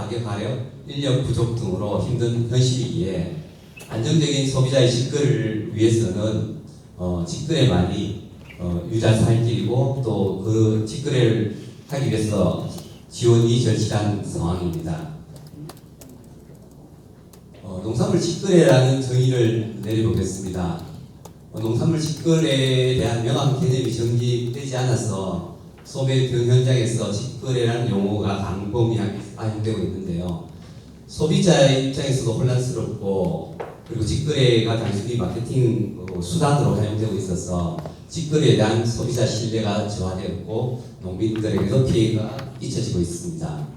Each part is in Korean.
가격 하락, 인력 부족 등으로 힘든 현실이기에 안정적인 소비자의 직거래를 위해서는 직거래 많이 유지할 길이고 또 그 직거래를 하기 위해서 지원이 절실한 상황입니다. 농산물 직거래라는 정의를 내려보겠습니다. 농산물 직거래에 대한 명확한 개념이 정립되지 않아서 소매 등 현장에서 직거래라는 용어가 광범위하게 사용되고 있는데요. 소비자의 입장에서도 혼란스럽고 그리고 직거래가 단순히 마케팅 수단으로 활용되고 있어서 직거래에 대한 소비자 신뢰가 저하되었고 농민들에게도 피해가 끼쳐지고 있습니다.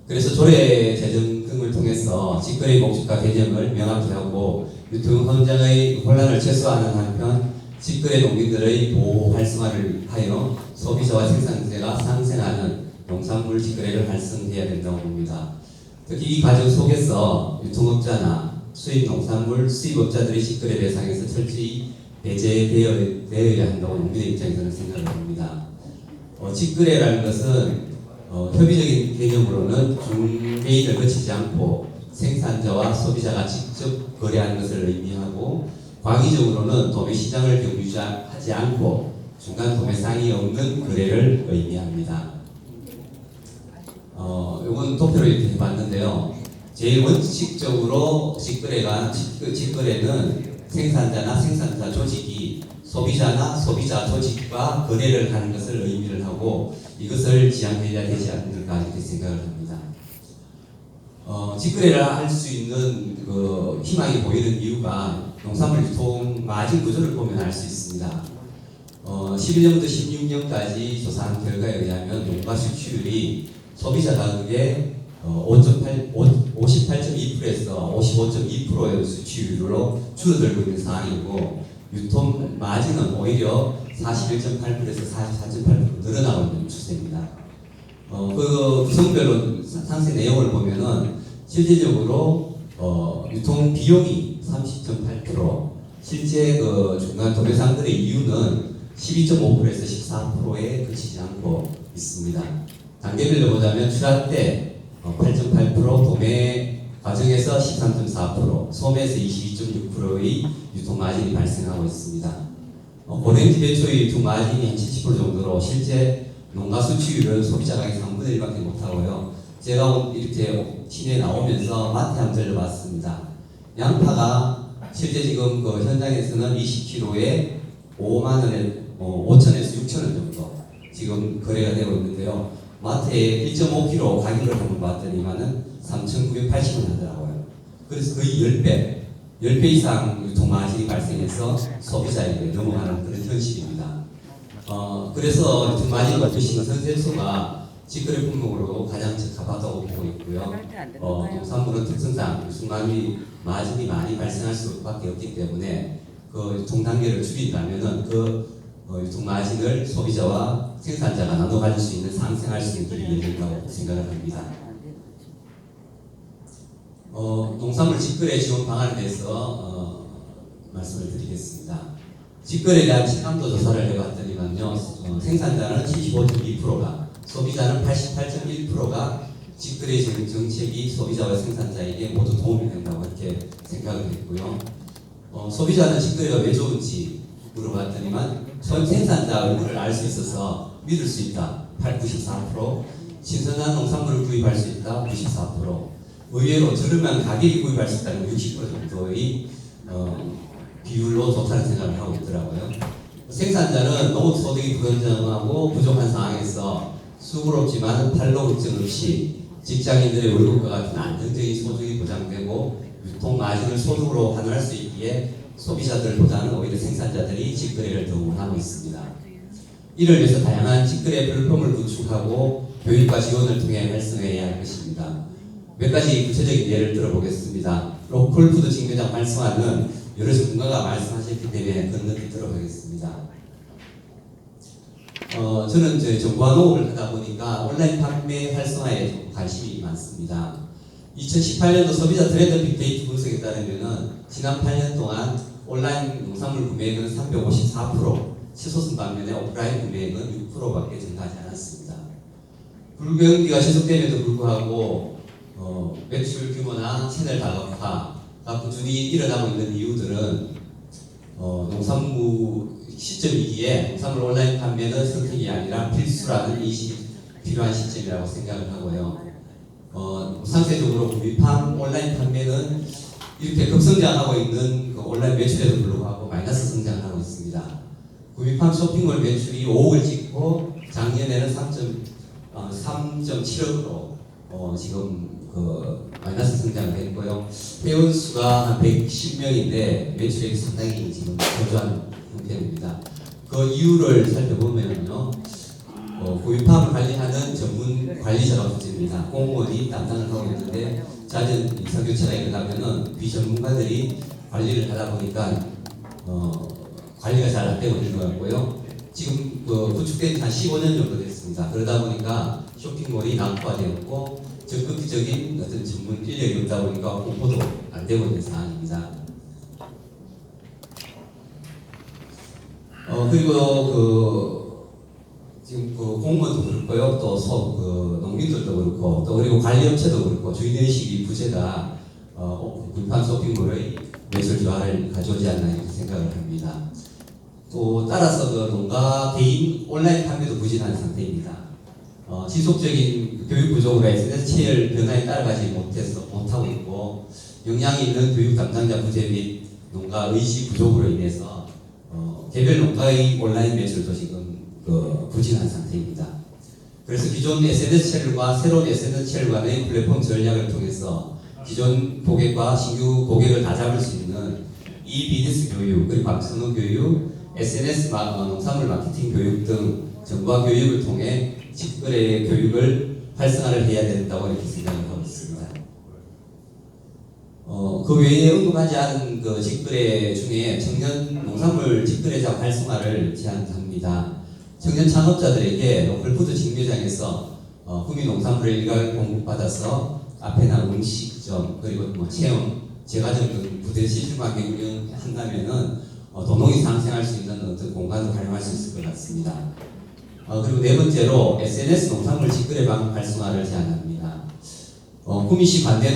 그래서 조례 제정 등을 통해서 직거래 목적과 개념을 명확히 하고 유통 현장의 혼란을 최소화하는 한편 직거래 농민들의 보호 활성화를 하여 소비자와 생산자가 상생하는 농산물 직거래를 활성화해야 된다고 봅니다. 특히 이 과정 속에서 유통업자나 수입 농산물 수입업자들의 직거래 대상에서 철저히 배제되어야 한다고 농민의 입장에서는 생각을 합니다. 직거래라는 것은 협의적인 개념으로는 중개인을 거치지 않고 생산자와 소비자가 직접 거래하는 것을 의미하고 광의적으로는 도매 시장을 경유하지 않고 중간 도매상이 없는 거래를 의미합니다. 이건 도표로 이렇게 해봤는데요. 제일 원칙적으로 직거래는 생산자나 생산자 조직이 소비자나 소비자 조직과 거래를 하는 것을 의미를 하고 이것을 지향해야 되지 않을까 이렇게 생각을 합니다. 직거래를 할 수 있는 희망이 보이는 이유가 농산물 유통 마진 구조를 보면 알 수 있습니다. 11년부터 16년까지 조사한 결과에 의하면 농가 수출이 소비자 가격의 58.2%에서 55.2%의 수치율로 줄어들고 있는 상황이고 유통 마진은 오히려 41.8%에서 44.8% 늘어나고 있는 추세입니다. 그 구성별로 상세 내용을 보면은 실질적으로 유통 비용이 30.8%, 실제 중간 도매상들의 이유는 12.5%에서 14%에 그치지 않고 있습니다. 단계별로 보자면 출하 때 8.8%, 도매 과정에서 13.4%, 소매에서 22.6%의 유통 마진이 발생하고 있습니다. 고랭지 배추의 유통 마진이 한 70% 정도로 실제 농가 수치율은 소비자 가격 3분의 1밖에 못하고요. 제가 이렇게 시내에 나오면서 마트에 한번 들려봤습니다. 양파가 실제 지금 현장에서는 20kg에 5만원에 5천에서 6천원 정도 지금 거래가 되고 있는데요. 마트에 1.5kg 가격을 한번 봤더니만은 3,980원 하더라고요. 그래서 거의 10배 이상 유통 마진이 발생해서 소비자에게 넘어가는 그런 현실입니다. 그래서 유통 마진을 높이시는 선생수가 직거래 품목으로 가장 적합하다고 보고 있고요. 농산물은 특성상 유통 마진이 많이 발생할 수밖에 없기 때문에 그 유통 단계를 줄인다면은 유통 마진을 소비자와 생산자가 나눠 가질 수 있는 상생할 수 있는 길이 열린다고 생각을 합니다. 농산물 직거래 지원 방안에 대해서 말씀을 드리겠습니다. 직거래에 대한 체감도 조사를 해봤더니만요, 생산자는 75.2%가, 소비자는 88.1%가 직거래 정책이 소비자와 생산자에게 모두 도움이 된다고 이렇게 생각을 했고요. 소비자는 직거래가 왜 좋은지 물어봤더니만 생산자 얼굴을 알 수 있어서 믿을 수 있다 94%, 신선한 농산물을 구입할 수 있다 94%, 의외로 저렴한 가격이 구입할 수 있다는 60% 정도의 비율로 좋다는 생각을 하고 있더라고요. 생산자는 농업 소득이 불안정하고 부족한 상황에서 수고롭지만 팔로 걱정 없이 직장인들의 월급과 같은 안정적인 소득이 보장되고 유통 마진을 소득으로 환원할 수 있기에 소비자들보다는 오히려 생산자들이 직거래를 더 원하고 있습니다. 이를 위해서 다양한 직거래 플랫폼을 구축하고 교육과 지원을 통해 활성화해야 할 것입니다. 몇 가지 구체적인 예를 들어보겠습니다. 로컬푸드 직매장 활성화는 여러 전문가가 말씀하셨기 때문에 건너뛰도록 하겠습니다. 저는 정보화 농업을 하다 보니까 온라인 판매 활성화에 관심이 많습니다. 2018년도 소비자 트렌드 빅데이터 분석에 따르면 지난 8년 동안 온라인 농산물 구매액은 354% 치솟은 반면에 오프라인 구매액은 6%밖에 증가하지 않았습니다. 불경기가 지속됨에도 불구하고 매출 규모나 채널 다각화가 꾸준히 일어나고 있는 이유들은 농산물 시점이기에 농산물 온라인 판매는 선택이 아니라 필수라는 인식이 필요한 시점이라고 생각을 하고요. 상대적으로 구미팜 온라인 판매는 이렇게 급성장하고 있는 그 온라인 매출에도 불구하고 마이너스 성장하고 있습니다. 구미팜 쇼핑몰 매출이 5억을 찍고 작년에는 3.7억으로 지금 그 마이너스 성장을 했고요. 회원 수가 한 110명인데 매출액이 상당히 지금 저조한 형태입니다. 그 이유를 살펴보면요, 구미팜을 관리하는 전문 관리자가 부재입니다. 공무원이 담당을 하고 있는데 잦은 인사교체가 일어나면은 비전문가들이 관리를 하다 보니까 관리가 잘 안 되고 있는 것 같고요. 지금 구축된 지 한 15년 정도 됐습니다. 그러다 보니까 쇼핑몰이 낙후화되었고 적극적인 어떤 전문 인력이 없다 보니까 홍보도 안 되고 있는 상황입니다. 그리고 지금 공무원도 그렇고요, 또 농민들도 그렇고, 또 그리고 관리업체도 그렇고 주인의식이 부재가 구미팜 쇼핑몰의 매출 저하를 가져오지 않나 이렇게 생각을 합니다. 또 따라서 농가 개인 온라인 판매도 부진한 상태입니다. 지속적인 교육 부족으로 SNS 체열 변화에 따라가지 못하고 있고, 역량이 있는 교육 담당자 부재 및 농가 의지 부족으로 인해서 개별 농가의 온라인 매출도 지금 부진한 상태입니다. 그래서 기존 SNS 채널과 새로운 SNS 채널 간의 플랫폼 전략을 통해서 기존 고객과 신규 고객을 다 잡을 수 있는 비즈니스 교육, 그리고 방송어 교육, SNS 농산물 마케팅 교육 등 정보화 교육을 통해 직거래 교육을 활성화를 해야 된다고 이렇게 생각을 하고 있습니다. 그 외에 언급하지 않은 그 직거래 중에 청년 농산물 직거래장 활성화를 제안합니다. 청년 창업자들에게 로컬푸드 직매장에서 구미 농산물을 일괄 공급받아서 카페나 음식점 그리고 체험, 제과점 등 부대 시술 관계 운영한다면은 도농이 상생할 수 있는 어떤 공간을 활용할 수 있을 것 같습니다. 그리고 네 번째로 SNS 농산물 직거래방 활성화를 제안합니다. 구미시 관내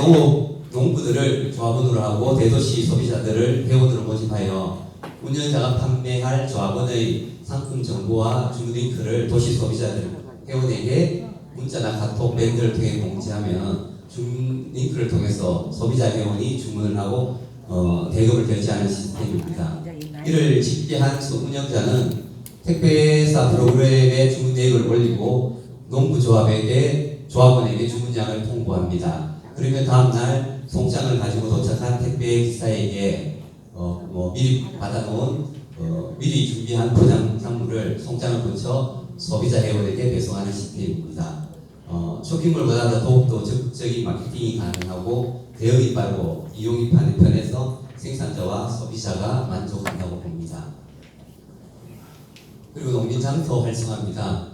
농부들을 조합원으로 하고 대도시 소비자들을 회원으로 모집하여 운영자가 판매할 조합원의 상품 정보와 주문 링크를 도시 소비자들 회원에게 문자나 카톡 밴드를 통해 공지하면 주문 링크를 통해서 소비자 회원이 주문을 하고 대금을 결제하는 시스템입니다. 이를 집계한 운영자는 택배사 프로그램에 주문 내역을 올리고 농부조합원에게 주문량을 통보합니다. 그러면 다음날 송장을 가지고 도착한 택배 기사에게 미리 받아놓은 미리 준비한 포장 상물을 송장을 거쳐 소비자 회원에게 배송하는 시스템입니다. 쇼핑몰보다 더욱더 적극적인 마케팅이 가능하고 대응이 빠르고 이용이 편해서 생산자와 소비자가 만족한다고 봅니다. 그리고 농민장터 활성화입니다.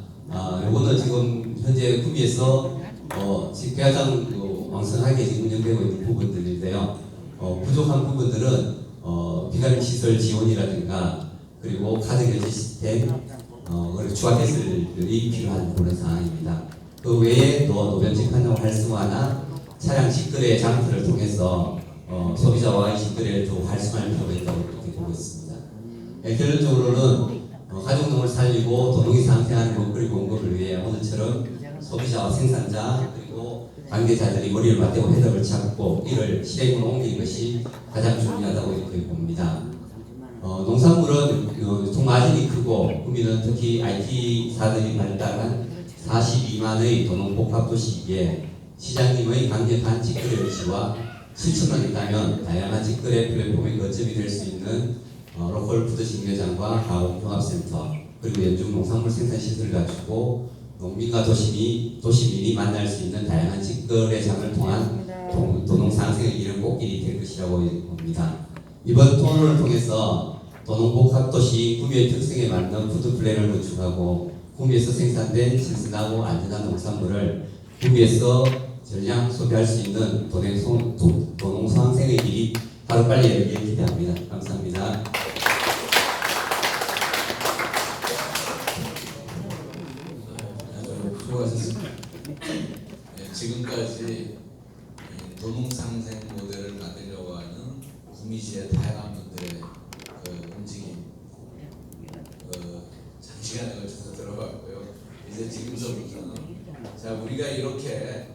요거는 지금 현재 구미에서 지금 가장 왕성하게 지금 운영되고 있는 부분들인데요. 부족한 부분들은 비가림 시설 지원이라든가 그리고 카드 결제 시스템 그리고 추가 개설들이 필요한 그런 상황입니다. 그 외에 또 노변 직판용 활성화나 차량 직거래 장터를 통해서 소비자와의 직거래를 더 활성화할 필요가 있다고 이렇게 보고 있습니다. 결론적으로는 가족농을 살리고 도농이 상생하는 먹거리 공급을 위해 오늘처럼 소비자와 생산자 그리고 관계자들이 머리를 맞대고 해답을 찾고 이를 실행으로 옮기는 것이 가장 중요하다고 이렇게 봅니다. 농산물은 유통마진이 크고 구미는 특히 IT사들이 발달한 42만의 도농복합도시기에 시장님의 강력한 직거래 의지와 실천만 있다면 다양한 직거래 플랫폼의 거점이 될 수 있는 로컬푸드 직매장과 가공종합센터 그리고 연중 농산물 생산시설을 갖추고 농민과 도시민이 만날 수 있는 다양한 직거래장을 통한 도농상생의 이른 꽃길이 될 것이라고 봅니다. 이번 토론을 통해서 도농복합도시 구미의 특성에 맞는 푸드플랜을 구축하고 구미에서 생산된 신선하고 안전한 농산물을 구미에서 전량 소비할 수 있는 도농상생의 길이 하루빨리 열리길 기대합니다. 감사합니다. 수고하셨습니다. 네, 지금까지 도농상생 모델을 만들려고 하는 구미시의 다양한 분들의 그 움직임 장시간에 걸쳐서 들어봤고요. 이제 지금서부터는 자 우리가 이렇게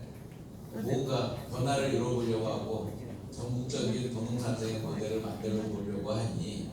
뭔가 변화를 이뤄보려고 하고 전국적인 도농상생 모델을 만들어 보려고 하니